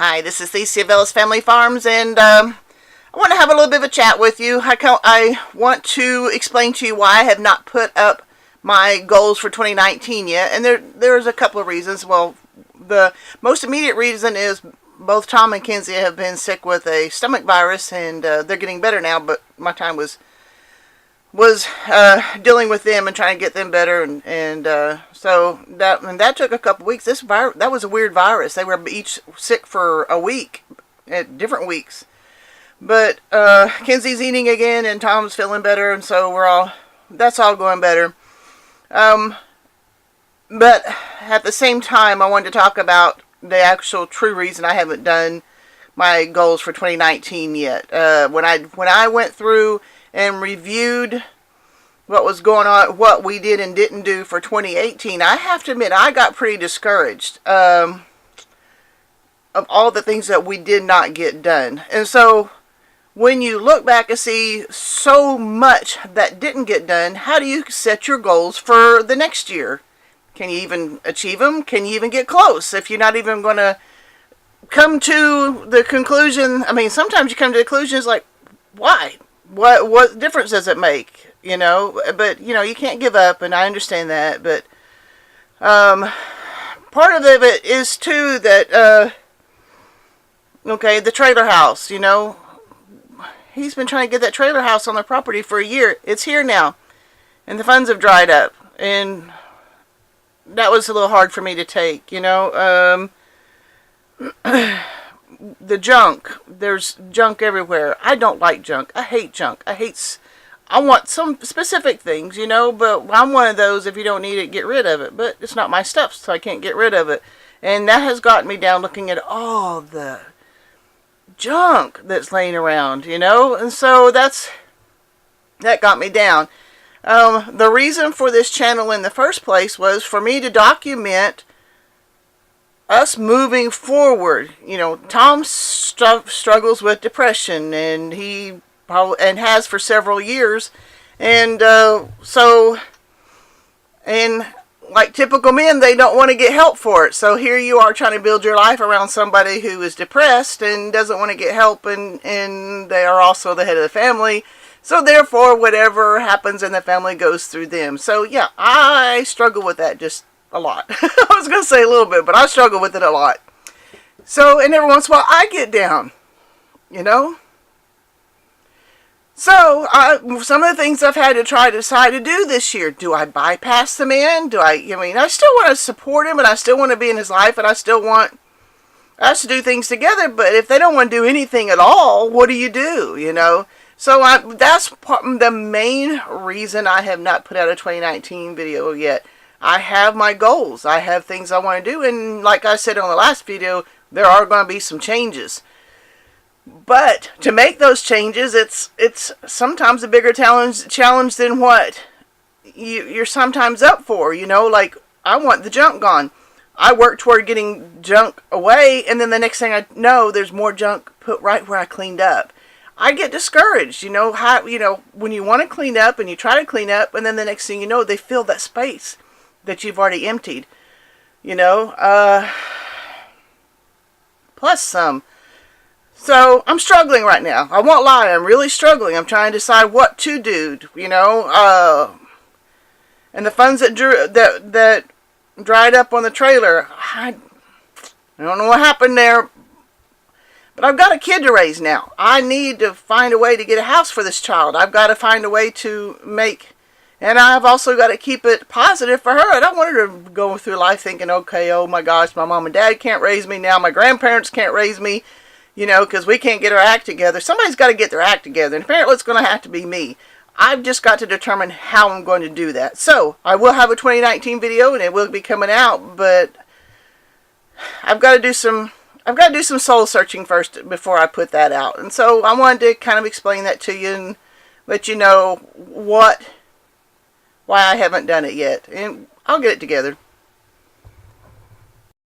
Hi, this is Lisa of Ellis Family Farms, and I want to have a little bit of a chat with you. I want to explain to you why I have not put up my goals for 2019 yet, and there's a couple of reasons. Well, the most immediate reason is both Tom and Kinzie have been sick with a stomach virus, and they're getting better now, but my time was dealing with them and trying to get them better, and so that took a couple weeks. That was a weird virus. They were each sick for a week at different weeks, but Kinzie's eating again and Tom's feeling better, and so that's all going better. But at the same time, I wanted to talk about the actual true reason I haven't done my goals for 2019 yet. When I went through and reviewed what was going on, what we did and didn't do for 2018, I have to admit I got pretty discouraged of all the things that we did not get done. And so when you look back and see so much that didn't get done, how do you set your goals for the next year? Can you even achieve them? Can you even get close if you're not even going to come to the conclusion? I mean, sometimes you come to the conclusion, it's like, why? What difference does it make? You know, but you can't give up, and I understand that. But part of it is too that okay, the trailer house. He's been trying to get that trailer house on the property for a year. It's here now, and the funds have dried up, and that was a little hard for me to take. The junk. There's junk everywhere. I don't like junk. I hate junk. I want some specific things, but I'm one of those, if you don't need it, get rid of it. But it's not my stuff, so I can't get rid of it. And that has gotten me down looking at all the junk that's laying around, and so that got me down. The reason for this channel in the first place was for me to document us moving forward. Tom struggles with depression, and he probably has for several years, and like typical men, they don't want to get help for it. So here you are trying to build your life around somebody who is depressed and doesn't want to get help, and they are also the head of the family. So therefore, whatever happens in the family goes through them. So yeah, I struggle with that just a lot. I was going to say a little bit, but I struggle with it a lot. So, and every once in a while, I get down, So, some of the things I've had to decide to do this year. Do I bypass the man? I still want to support him, and I still want to be in his life, and I still want us to do things together, but if they don't want to do anything at all, what do you do, So, that's the main reason I have not put out a 2019 video yet. I have my goals. I have things I want to do, and like I said on the last video, there are going to be some changes. But to make those changes, it's sometimes a bigger challenge than what you're sometimes up for. Like I want the junk gone. I work toward getting junk away, and then the next thing I know, there's more junk put right where I cleaned up. I get discouraged. When you want to clean up and you try to clean up, and then the next thing you know, they fill that space that you've already emptied. Plus some. So, I'm struggling right now. I won't lie, I'm really struggling. I'm trying to decide what to do, and the funds that dried up on the trailer, I don't know what happened there, but I've got a kid to raise now. I need to find a way to get a house for this child. I've got to find a way to and I've also got to keep it positive for her. I don't want her to go through life thinking, okay, oh my gosh, my mom and dad can't raise me now, my grandparents can't raise me, because we can't get our act together. Somebody's got to get their act together, and apparently it's going to have to be me. I've just got to determine how I'm going to do that. So, I will have a 2019 video, and it will be coming out, but I've got to do some soul searching first before I put that out. And so, I wanted to kind of explain that to you and let you know why I haven't done it yet. And I'll get it together.